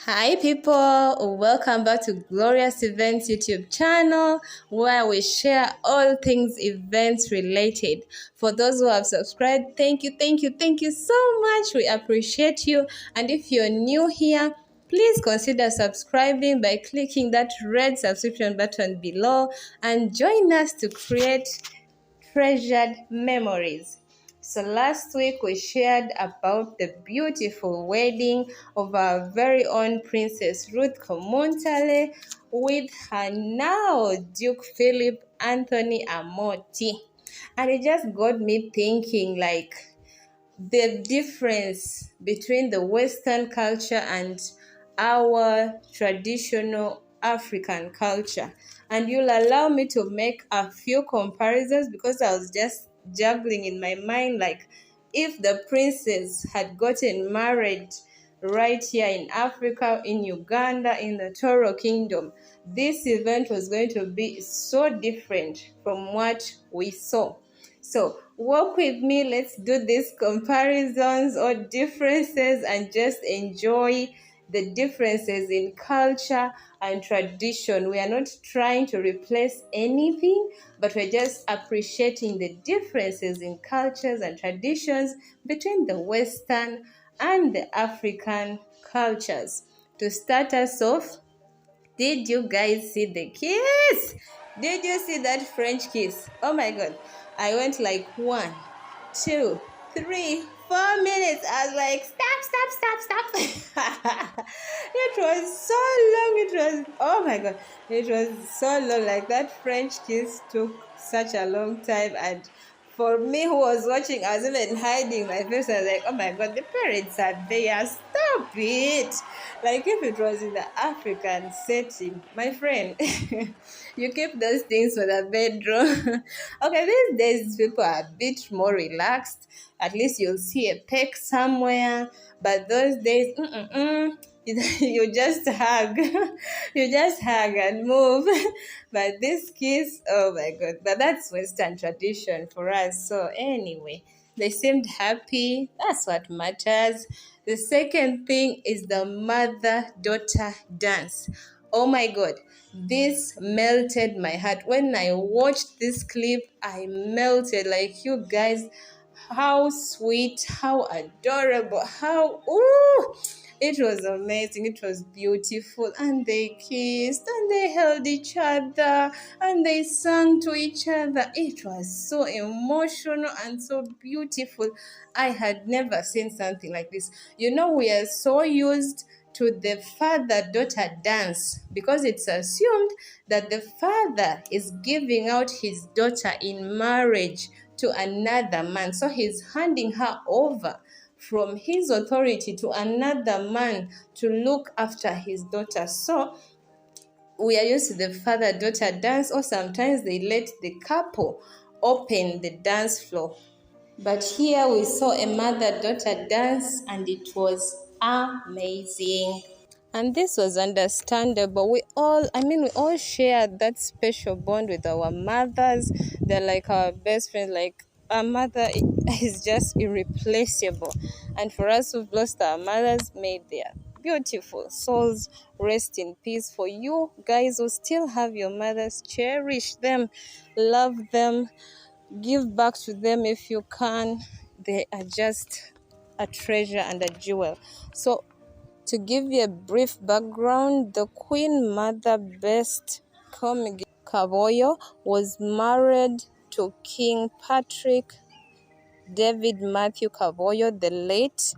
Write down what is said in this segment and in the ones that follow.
Hi people, welcome back to Glorious Events YouTube channel where we share all things events related. For those who have subscribed, thank you so much. We appreciate you. And if you're new here, please consider subscribing by clicking that red subscription button below and join us to create treasured memories. So last week we shared about the beautiful wedding of our very own Princess Ruth Komuntale with her now Duke Philip Anthony Amoti. And it just got me thinking like the difference between the Western culture and our traditional African culture. And you'll allow me to make a few comparisons because I was just juggling in my mind like if the princess had gotten married right here in Africa, in Uganda, in the Toro Kingdom, this event was going to be so different from what we saw. So walk with me, let's do these comparisons or differences and just enjoy the differences in culture and tradition. We are not trying to replace anything, but we're just appreciating the differences in cultures and traditions between the Western and the African cultures. To start us off, did you guys see the kiss? Did you see that French kiss? Oh my God. I went like 1, 2, 3, 4 minutes. I was like, stop. It was so long. Oh my God. It was so long. Like that French kiss took such a long time. And for me who was watching, I was even hiding my face. I was like, oh my God, the parents are there. Stop it. Like if it was in the African setting, my friend, you keep those things for the bedroom. Okay, these days people are a bit more relaxed. At least you'll see a peck somewhere. But those days, you just hug. You just hug and move. But this kiss, oh my God. But that's Western tradition for us. So anyway, they seemed happy. That's what matters. The second thing is the mother-daughter dance. Oh my God, this melted my heart. When I watched this clip, I melted. Like, you guys, how sweet, how adorable, ooh, it was amazing, it was beautiful. And they kissed and they held each other and they sang to each other. It was so emotional and so beautiful. I had never seen something like this. You know, we are so used to the father-daughter dance because it's assumed that the father is giving out his daughter in marriage to another man. So he's handing her over from his authority to another man to look after his daughter. So we are used to the father-daughter dance, or sometimes they let the couple open the dance floor. But here we saw a mother-daughter dance and it was amazing. And this was understandable. We all share that special bond with our mothers. They're like our best friends. Like, our mother is just irreplaceable. And for us who've lost our mothers, may their beautiful souls rest in peace. For you guys who still have your mothers, cherish them, love them, give back to them if you can. They are just a treasure and a jewel. So to give you a brief background, the Queen Mother Best Kavoyo was married to King Patrick David Matthew Kavoyo the late,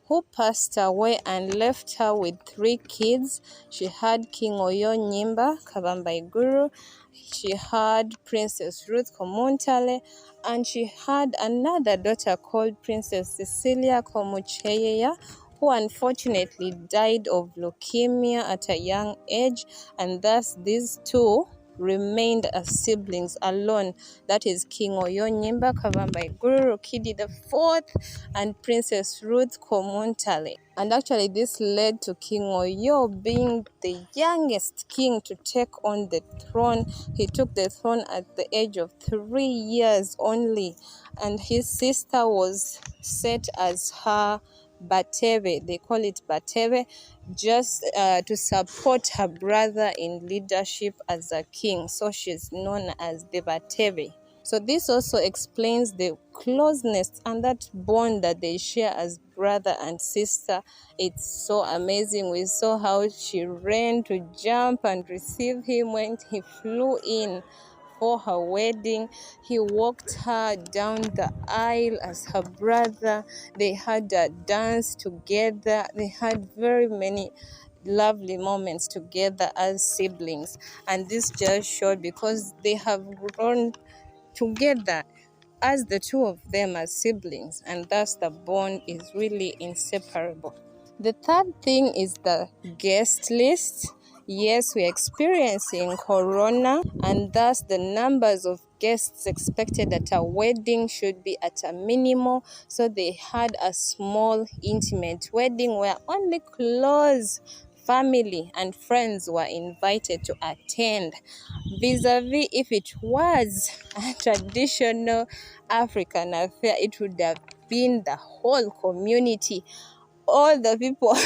who passed away and left her with 3 kids. She had King Oyo Nyimba Kabambaiguru, she had Princess Ruth Komuntale, and she had another daughter called Princess Cecilia Komucheya, who unfortunately died of leukemia at a young age, and thus these two remained as siblings alone. That is King Oyo Nyimba Kabambaiguru Rukidi IV and Princess Ruth Komuntale. And actually this led to King Oyo being the youngest king to take on the throne. He took the throne at the age of 3 years only, and his sister was set as her batebe. They call it batebe, just to support her brother in leadership as a king. So she's known as the batebe. So this also explains the closeness and that bond that they share as brother and sister. It's so amazing. We saw how she ran to jump and receive him when he flew in for her wedding. He walked her down the aisle as her brother. They had a dance together. They had very many lovely moments together as siblings. And this just showed because they have grown together as the two of them as siblings, and thus the bond is really inseparable. The third thing is the guest list. Yes, we're experiencing corona, and thus the numbers of guests expected at a wedding should be at a minimum. So they had a small, intimate wedding where only close family and friends were invited to attend. Vis-a-vis, if it was a traditional African affair, it would have been the whole community. All the people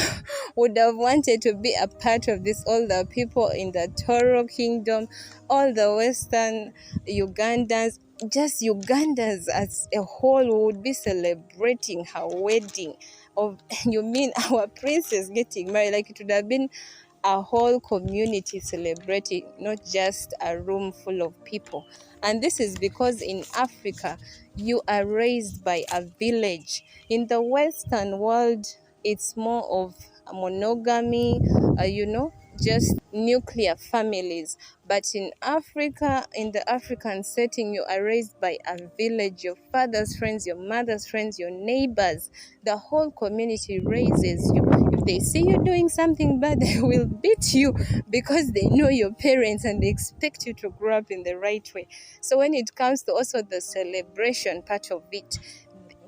would have wanted to be a part of this. All the people in the Toro Kingdom, all the Western Ugandans, just Ugandans as a whole would be celebrating her wedding. Of you mean our princess getting married? Like it would have been a whole community celebrating, not just a room full of people. And this is because in Africa, you are raised by a village. In the Western world, it's more of a monogamy, just nuclear families. But in Africa, in the African setting, you are raised by a village, your father's friends, your mother's friends, your neighbors. The whole community raises you. If they see you doing something bad, they will beat you because they know your parents and they expect you to grow up in the right way. So when it comes to also the celebration part of it,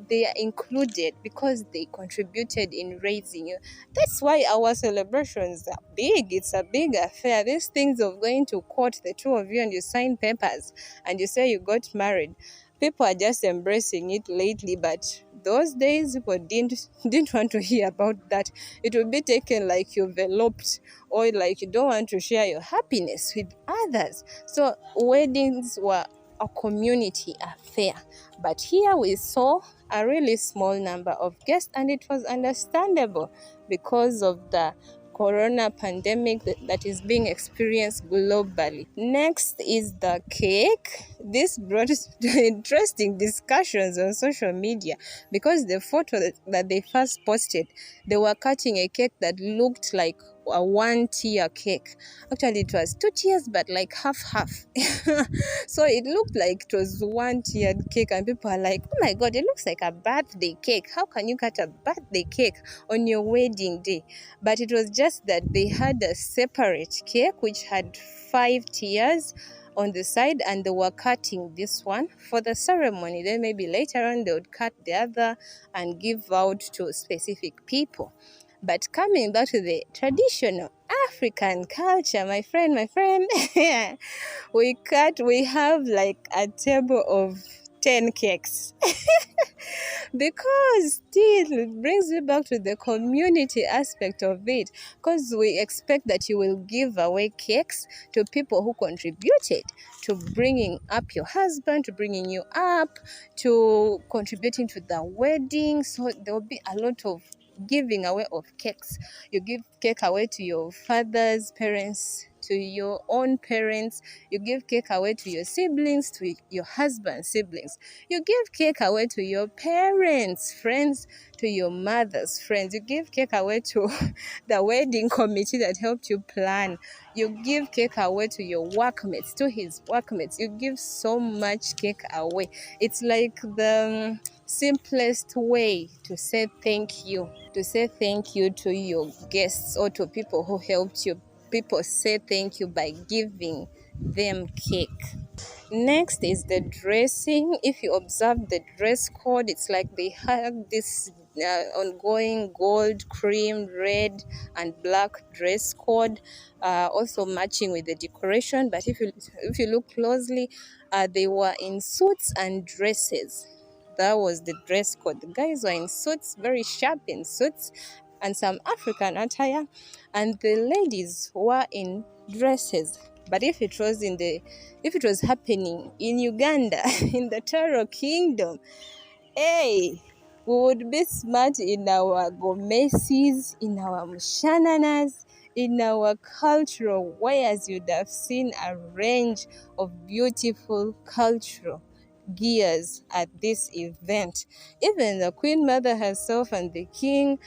they are included because they contributed in raising you. That's why our celebrations are big. It's a big affair. These things of going to court, the two of you, and you sign papers and you say you got married. People are just embracing it lately, but those days people didn't want to hear about that. It would be taken like you've eloped or like you don't want to share your happiness with others. So weddings were a community affair. But here we saw a really small number of guests, and it was understandable because of the corona pandemic that is being experienced globally. Next is the cake. This brought interesting discussions on social media because the photo that they first posted, they were cutting a cake that looked like a 1-tier cake. Actually, it was 2 tiers, but like half. So it looked like it was 1-tiered cake, and people are like, oh my God, it looks like a birthday cake. How can you cut a birthday cake on your wedding day? But it was just that they had a separate cake which had 5 tiers on the side, and they were cutting this one for the ceremony. Then maybe later on they would cut the other and give out to specific people. But coming back to the traditional African culture, my friend, we have like a table of 10 cakes. Because still it brings me back to the community aspect of it, because we expect that you will give away cakes to people who contributed to bringing up your husband, to bringing you up, to contributing to the wedding. So there will be a lot of giving away of cakes. You give cake away to your father's parents, to your own parents. You give cake away to your siblings, to your husband's siblings. You give cake away to your parents' friends, to your mother's friends. You give cake away to the wedding committee that helped you plan. You give cake away to your workmates, to his workmates. You give so much cake away. It's like the simplest way to say thank you. To say thank you to your guests or to people who helped you. People say thank you by giving them cake. Next is the dressing. If you observe the dress code, it's like they have this ongoing gold, cream, red, and black dress code, also matching with the decoration. But if you look closely, they were in suits and dresses. that was the dress code. The guys were in suits, very sharp in suits, and some African attire, and the ladies were in dresses. But if it was happening in Uganda, in the Taro Kingdom, hey, we would be smart in our gomesis, in our mshananas, in our cultural wares. You'd have seen a range of beautiful cultural gears at this event. Even the Queen Mother herself and the King,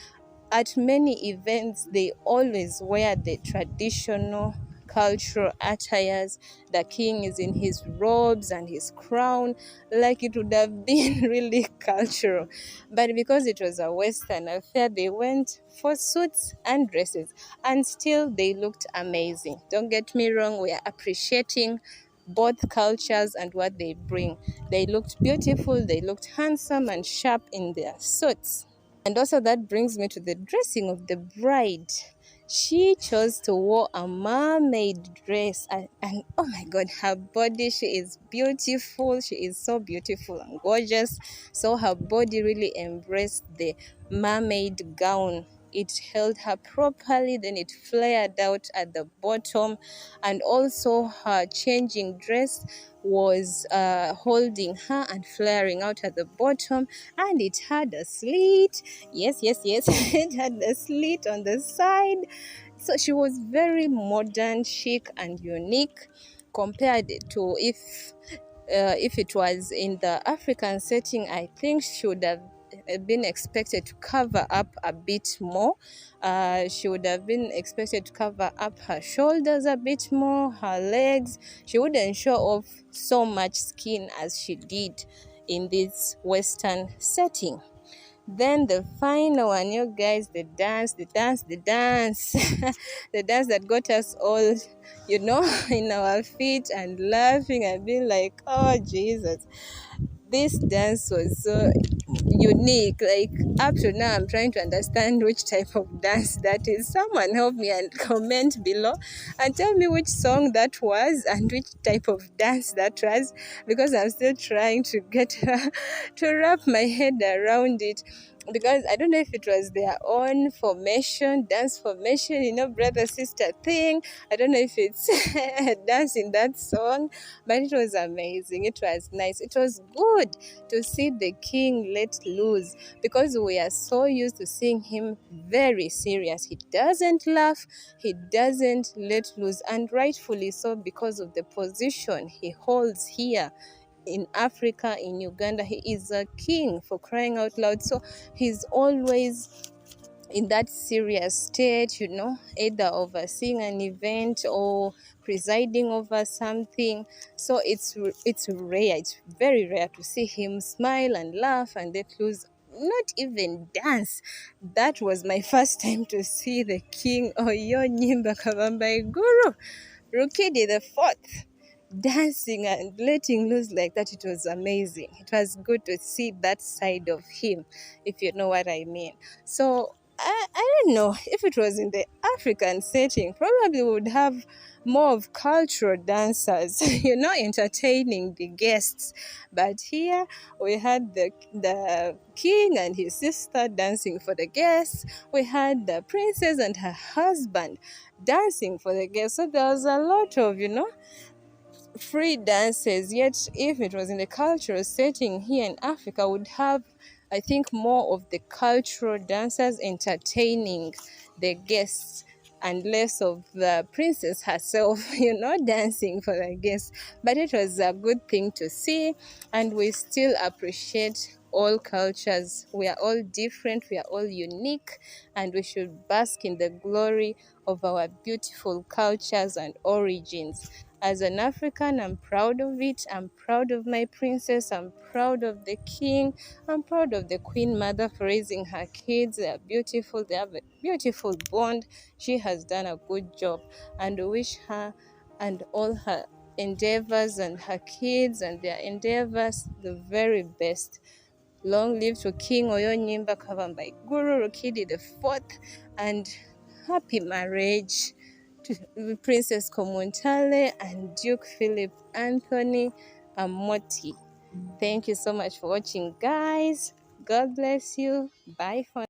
at many events, they always wear the traditional cultural attires. The king is in his robes and his crown, like it would have been really cultural. But because it was a Western affair, they went for suits and dresses, and still they looked amazing. Don't get me wrong, we are appreciating both cultures and what they bring. They looked beautiful, they looked handsome and sharp in their suits. And also that brings me to the dressing of the bride. She chose to wear a mermaid dress, and oh my god, her body, she is beautiful. She is so beautiful and gorgeous. So her body really embraced the mermaid gown. It held her properly, then it flared out at the bottom, and also her changing dress was holding her and flaring out at the bottom, and it had a slit. Yes, it had a slit on the side. So she was very modern, chic, and unique compared to if it was in the African setting. I think she would have been expected to cover up a bit more. She would have been expected to cover up her shoulders a bit more, her legs. She wouldn't show off so much skin as she did in this Western setting. Then the final one, you guys, the dance, the dance the dance that got us all, in our feet and laughing and being like, oh Jesus, this dance was so unique. Like, up to now, I'm trying to understand which type of dance that is. Someone help me and comment below and tell me which song that was and which type of dance that was, because I'm still trying to get to wrap my head around it. Because I don't know if it was their own dance formation, brother sister thing. I don't know if it's a dance in that song, but it was amazing. It was nice. It was good to see the king let loose, because we are so used to seeing him very serious. He doesn't laugh, he doesn't let loose, and rightfully so, because of the position he holds here in Africa, in Uganda. He is a king, for crying out loud. So he's always in that serious state, either overseeing an event or presiding over something. So it's rare, it's very rare to see him smile and laugh and let loose, not even dance. That was my first time to see the king, Oyo Nyimba Kabambai Guru Rukidi the Fourth, dancing and letting loose like that. It was amazing. It was good to see that side of him, if you know what I mean. So I don't know if it was in the African setting, probably would have more of cultural dancers, entertaining the guests. But here we had the king and his sister dancing for the guests. We had the princess and her husband dancing for the guests. So there was a lot of, free dances. Yet if it was in the cultural setting here in Africa, would have, I think, more of the cultural dancers entertaining the guests and less of the princess herself, dancing for the guests. But it was a good thing to see, and we still appreciate all cultures. We are all different, we are all unique, and we should bask in the glory of our beautiful cultures and origins. As an African, I'm proud of it. I'm proud of my princess. I'm proud of the king. I'm proud of the queen mother for raising her kids. They are beautiful. They have a beautiful bond. She has done a good job, and we wish her and all her endeavors and her kids and their endeavors the very best. Long live to King Oyo Nyimba Kavambai Guru Rukidi the Fourth, and happy marriage to Princess Komuntale and Duke Philip Anthony Amoti. Thank you so much for watching, guys. God bless you. Bye for